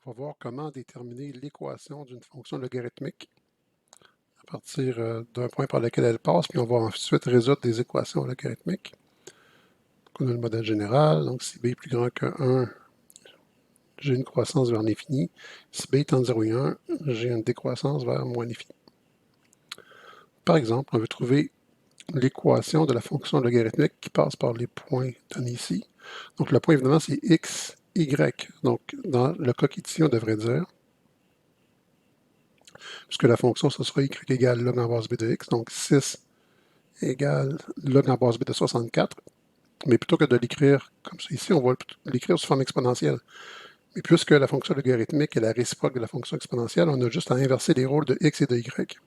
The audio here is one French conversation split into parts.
On va voir comment déterminer l'équation d'une fonction logarithmique à partir d'un point par lequel elle passe, puis on va ensuite résoudre des équations logarithmiques. Donc on a le modèle général, donc si b est plus grand que 1, j'ai une croissance vers l'infini. Si b est entre 0 et 1, j'ai une décroissance vers moins l'infini. Par exemple, on veut trouver l'équation de la fonction logarithmique qui passe par les points donnés ici. Donc le point, évidemment, c'est x, y. Donc dans le cas qu'ici, on devrait dire, puisque la fonction, ce sera y égale log en base b de x, donc 6 égale log en base b de 64. Mais plutôt que de l'écrire comme ça ici, on va l'écrire sous forme exponentielle. Mais puisque la fonction logarithmique est la réciproque de la fonction exponentielle, on a juste à inverser les rôles de x et de y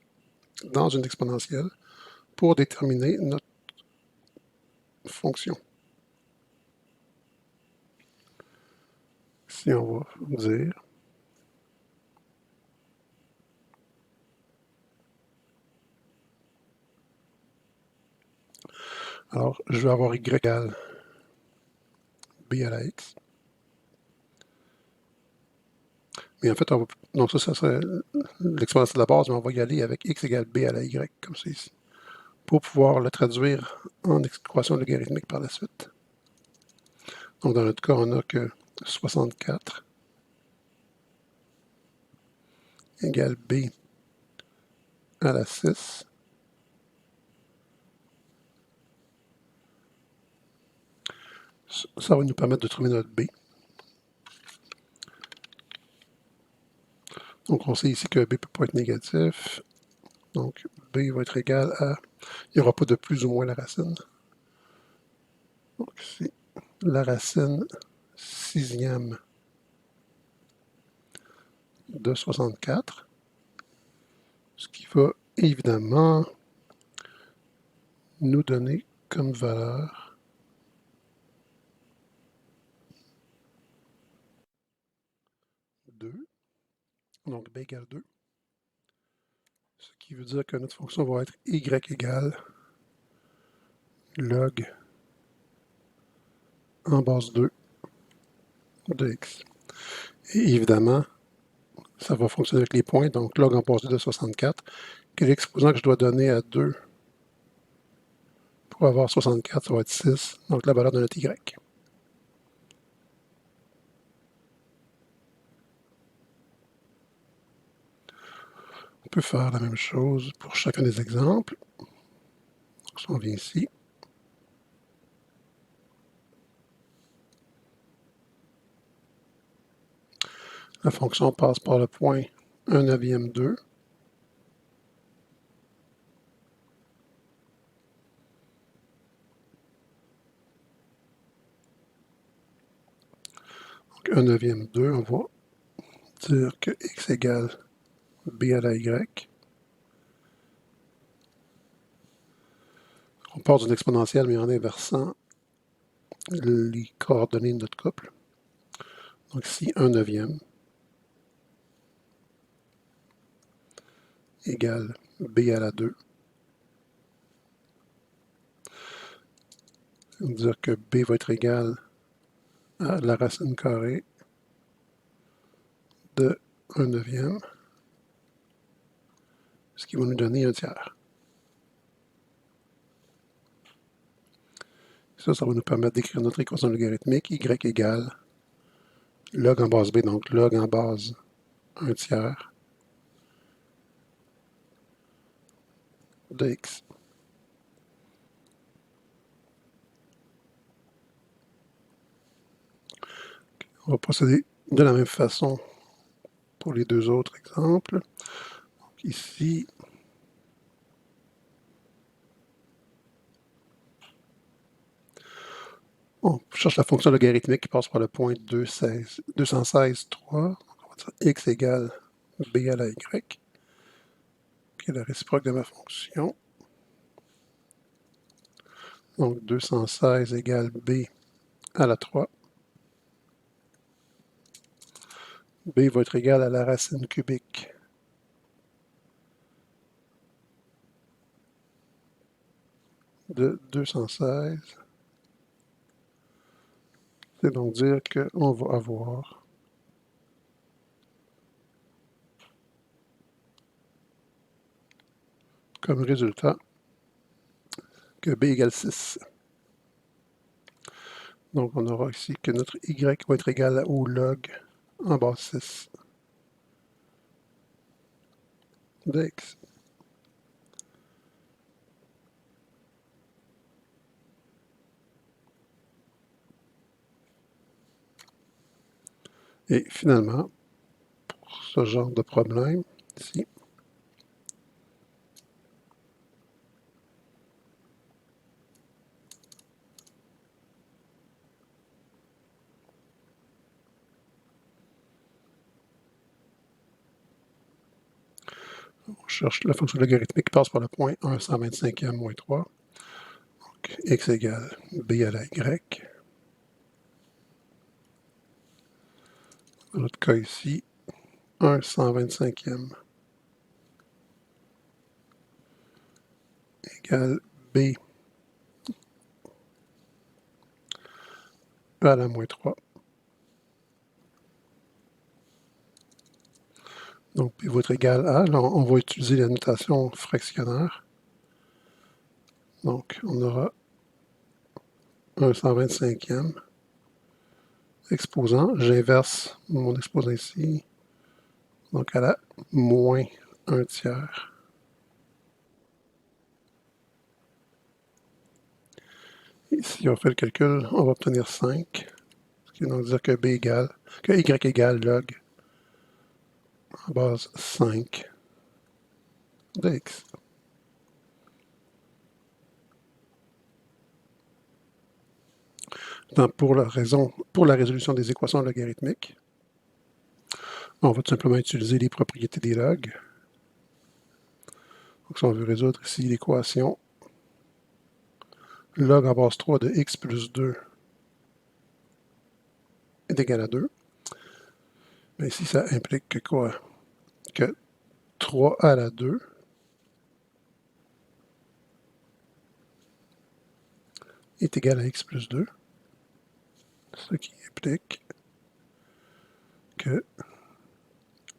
dans une exponentielle pour déterminer notre fonction. Si on va dire alors, je vais avoir y égale b à la x. Mais en fait, donc ça serait l'exponentielle de la base, mais on va y aller avec x égale b à la y, comme c'est ici, pour pouvoir le traduire en équation logarithmique par la suite. Donc, dans notre cas, on a que 64 égale b à la 6. Ça va nous permettre de trouver notre b. Donc, on sait ici que b ne peut pas être négatif. Donc, b va être égal à... Il n'y aura pas de plus ou moins la racine. Donc, ici, la racine sixième de 64. Ce qui va évidemment nous donner comme valeur 2. Donc, b égale 2. Ce qui veut dire que notre fonction va être y égale log en base 2 de x. Et évidemment, ça va fonctionner avec les points, donc log en base 2 de 64, que l'exposant que je dois donner à 2 pour avoir 64, ça va être 6, donc la valeur de notre y. On peut faire la même chose pour chacun des exemples. Donc, si on vient ici, la fonction passe par le point 1 neuvième 2. Donc 1 neuvième 2, on va dire que x égale b à la y. On part d'une exponentielle, mais en inversant les coordonnées de notre couple. Donc ici, 1 neuvième égale b à la 2. Ça veut dire que b va être égal à la racine carrée de 1 neuvième, ce qui va nous donner un tiers. Ça va nous permettre d'écrire notre équation logarithmique, y égale log en base b, donc log en base 1 tiers de x. On va procéder de la même façon pour les deux autres exemples. Donc ici, on cherche la fonction logarithmique qui passe par le point 216, 3. Donc on va dire x égale b à la y, qui est la réciproque de ma fonction. Donc 216 égale b à la 3. B va être égal à la racine cubique de 216. C'est donc dire qu'on va avoir comme résultat que b égale 6. Donc, on aura ici que notre y va être égal au log en base 6 de x. Et finalement, pour ce genre de problème, ici, on cherche la fonction logarithmique qui passe par le point 1 125e moins 3. Donc, x égale b à la y. Dans notre cas ici, 1 125e égale b à la moins 3. Donc, b va être égal à, là, on va utiliser la notation fractionnaire. Donc, on aura 1 125e exposant. J'inverse mon exposant ici. Donc, à la moins 1 tiers. Et si on fait le calcul, on va obtenir 5. Ce qui veut dire que y égale log en base 5 de x. Donc, pour la résolution des équations logarithmiques, on va tout simplement utiliser les propriétés des logs. Donc, si on veut résoudre ici l'équation log en base 3 de x plus 2 est égal à 2. Mais ici, ça implique que quoi? Que 3 à la 2 est égal à x plus 2. Ce qui implique que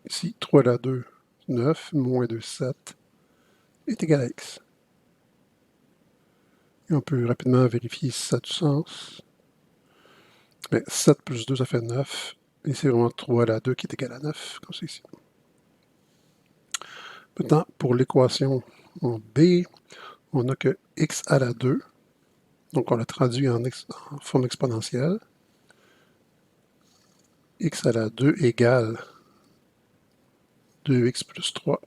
ici, 3 à la 2, 9, moins 2, 7, est égal à x. Et on peut rapidement vérifier si ça a du sens. Mais 7 plus 2, ça fait 9. Et c'est vraiment 3 à la 2 qui est égal à 9, comme c'est ici. Maintenant, pour l'équation en B, on a que x à la 2. Donc, on l'a traduit en forme exponentielle. X à la 2 égale 2x plus 3.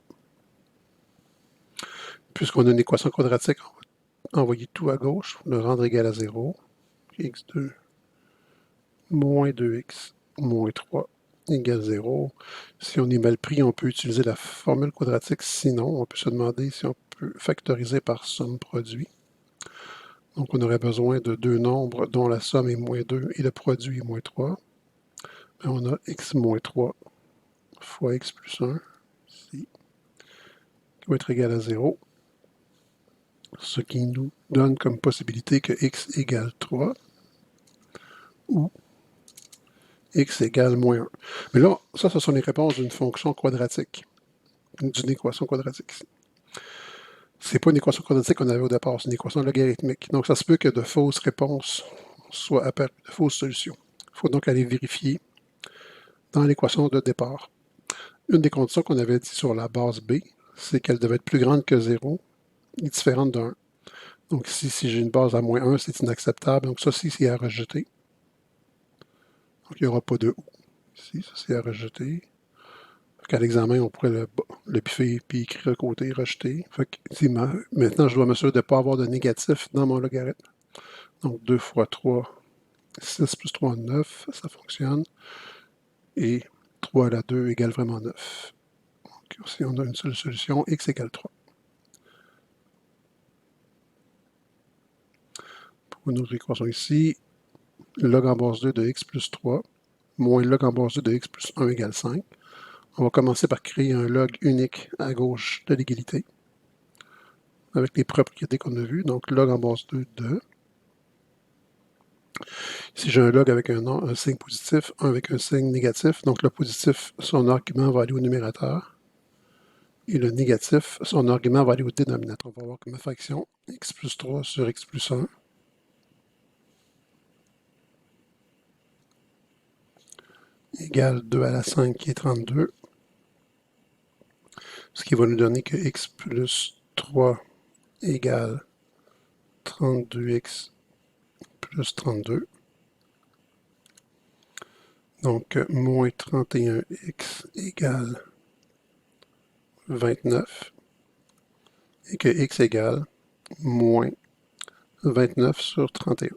Puisqu'on a une équation quadratique, on va envoyer tout à gauche pour le rendre égal à 0. x2 moins 2x moins 3 égale 0. Si on est mal pris, on peut utiliser la formule quadratique. Sinon, on peut se demander si on peut factoriser par somme produit. Donc, on aurait besoin de deux nombres dont la somme est moins 2 et le produit est moins 3. Et on a x moins 3 fois x plus 1, ici, qui va être égal à 0. Ce qui nous donne comme possibilité que x égale 3 ou x égale moins 1. Mais là, ça, ce sont les réponses d'une fonction quadratique, d'une équation quadratique. Ce n'est pas une équation quadratique qu'on avait au départ, c'est une équation logarithmique. Donc, ça se peut que de fausses réponses soient apparues, de fausses solutions. Il faut donc aller vérifier dans l'équation de départ. Une des conditions qu'on avait dit sur la base B, c'est qu'elle devait être plus grande que 0 et différente de 1. Donc ici, si j'ai une base à moins 1, c'est inacceptable. Donc ça, c'est à rejeter. Donc il n'y aura pas de ou. Ici, ça, c'est à rejeter. À l'examen, on pourrait le biffer puis écrire à côté, rejeter. Fait que, maintenant, je dois m'assurer de ne pas avoir de négatif dans mon logarithme. Donc 2 fois 3, 6 plus 3, 9, ça fonctionne. Et 3 à la 2 égale vraiment 9. Donc si on a une seule solution, x égale 3. Pour une autre équation ici, log en base 2 de x plus 3 moins log en base 2 de x plus 1 égale 5. On va commencer par créer un log unique à gauche de l'égalité avec les propriétés qu'on a vues. Donc, log en base 2 de. Ici, j'ai un log avec un signe positif, un avec un signe négatif. Donc, le positif, son argument va aller au numérateur. Et le négatif, son argument va aller au dénominateur. On va voir que ma fraction x plus 3 sur x plus 1 égale 2 à la 5 qui est 32. Ce qui va nous donner que x plus 3 égale 32x plus 32. Donc, moins 31x égale 29. Et que x égale moins 29 sur 31.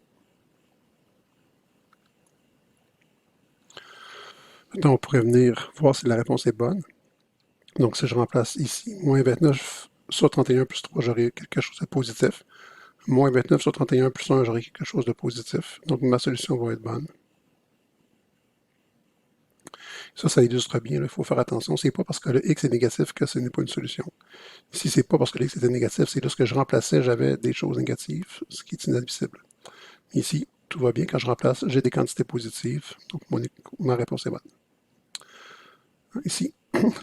Maintenant, on pourrait venir voir si la réponse est bonne. Donc, si je remplace ici, moins 29 sur 31 plus 3, j'aurai quelque chose de positif. Moins 29 sur 31 plus 1, j'aurai quelque chose de positif. Donc, ma solution va être bonne. Ça illustre bien. Il faut faire attention. C'est pas parce que le x est négatif que ce n'est pas une solution. Si c'est pas parce que le x était négatif, c'est lorsque je remplaçais, j'avais des choses négatives, ce qui est inadmissible. Ici, tout va bien. Quand je remplace, j'ai des quantités positives. Donc, ma réponse est bonne. Ici,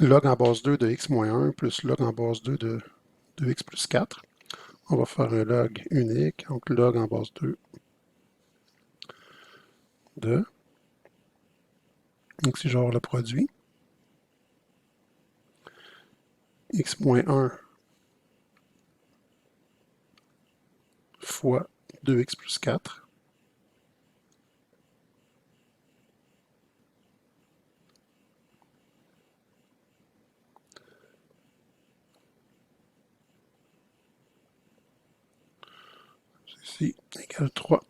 log en base 2 de x moins 1 plus log en base 2 de x plus 4. On va faire un log unique, donc log en base 2 de. Donc si je vais avoir le produit, x moins 1 fois 2x plus 4. Ici, égale 3.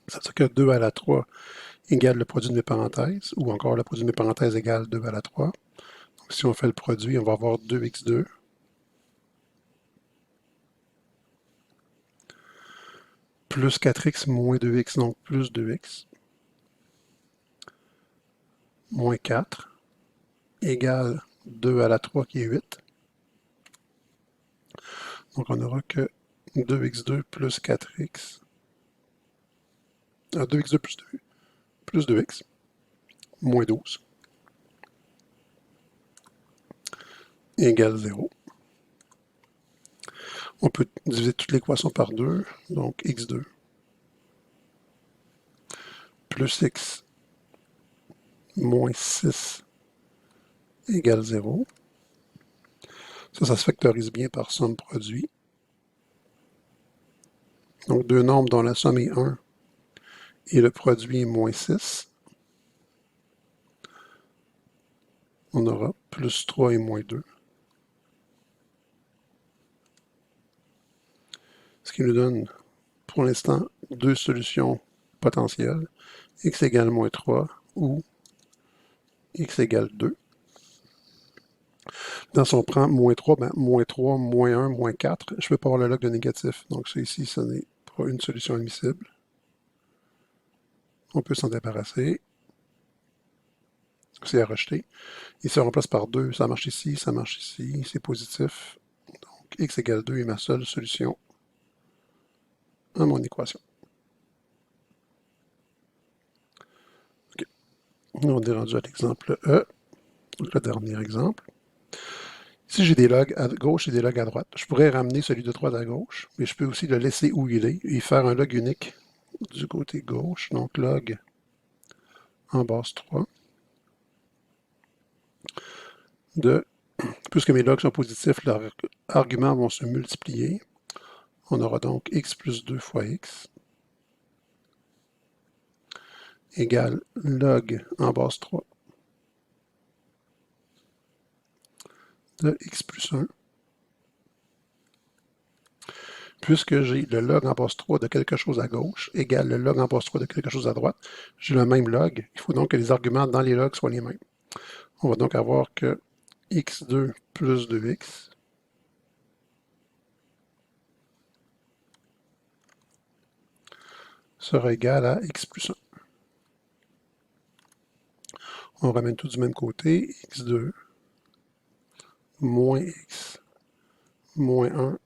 Ça veut dire que 2 à la 3 égale le produit de mes parenthèses, ou encore le produit de mes parenthèses égale 2 à la 3. Donc si on fait le produit, on va avoir 2x2 plus 4x moins 2x, donc plus 2x, moins 4, égale 2 à la 3 qui est 8. Donc on n'aura que 2x2 plus 4x. 2x2 plus 2x, moins 12, égale 0. On peut diviser toute l'équation par 2, donc x2 plus x moins 6 égale 0. Ça se factorise bien par somme produit. Donc deux nombres dont la somme est 1 et le produit est moins 6. On aura plus 3 et moins 2. Ce qui nous donne, pour l'instant, deux solutions potentielles. X égale moins 3 ou x égale 2. Dans son prend moins 3, ben, moins 3, moins 1, moins 4, je ne peux pas avoir le log de négatif. Donc ça ici, ce n'est pas une solution admissible. On peut s'en débarrasser. C'est à rejeter. Ici, on remplace par 2. Ça marche ici, c'est positif. Donc x égale 2 est ma seule solution à mon équation. Okay. On est rendu à l'exemple E, le dernier exemple. Si j'ai des logs à gauche et des logs à droite, je pourrais ramener celui de droite à gauche, mais je peux aussi le laisser où il est et faire un log unique du côté gauche. Donc log en base 3 de, puisque mes logs sont positifs, leurs arguments vont se multiplier. On aura donc x plus 2 fois x égale log en base 3 de x plus 1. Puisque j'ai le log en base 3 de quelque chose à gauche égale le log en base 3 de quelque chose à droite, j'ai le même log. Il faut donc que les arguments dans les logs soient les mêmes. On va donc avoir que x2 plus 2x sera égal à x plus 1. On ramène tout du même côté. x2 moins x moins 1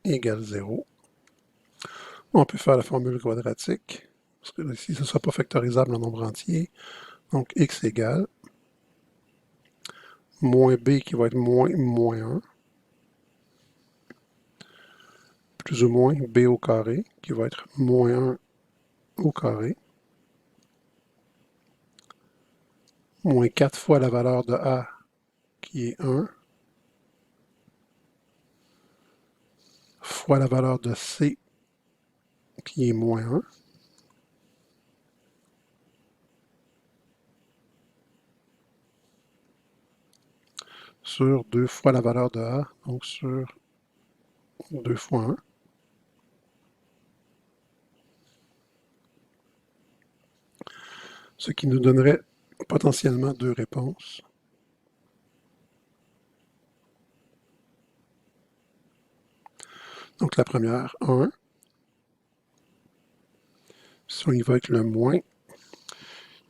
égale 0. On peut faire la formule quadratique, parce que ici, ce ne sera pas factorisable en nombre entier. Donc, x égale moins b qui va être moins 1, plus ou moins b au carré, qui va être moins 1 au carré, moins 4 fois la valeur de a, qui est 1, fois la valeur de c, qui est moins 1, sur 2 fois la valeur de a, donc sur 2 fois 1. Ce qui nous donnerait potentiellement deux réponses. Donc la première, 1. Si on y va avec le moins,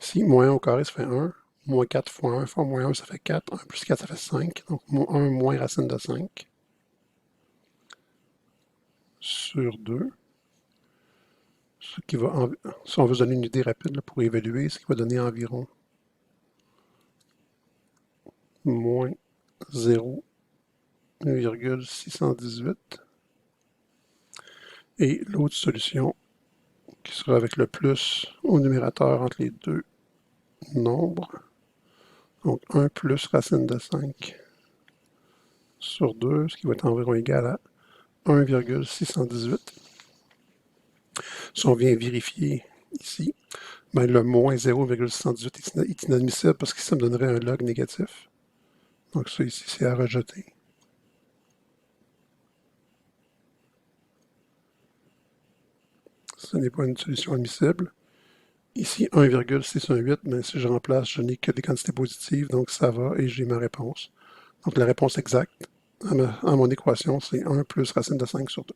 ici, moins 1 au carré, ça fait 1. Moins 4 fois 1 fois moins 1, ça fait 4. 1 plus 4, ça fait 5. Donc 1 moins racine de 5 sur 2. Ce qui va, si on veut se donner une idée rapide là, pour évaluer, ce qui va donner environ moins 0,618. Et l'autre solution, qui sera avec le plus au numérateur entre les deux nombres. Donc 1 plus racine de 5 sur 2, ce qui va être environ égal à 1,618. Si on vient vérifier ici, ben le moins 0,618 est inadmissible parce que ça me donnerait un log négatif. Donc ça ici, c'est à rejeter. Ce n'est pas une solution admissible. Ici, 1,618, mais si je remplace, je n'ai que des quantités positives, donc ça va et j'ai ma réponse. Donc la réponse exacte à mon équation, c'est 1 plus racine de 5 sur 2.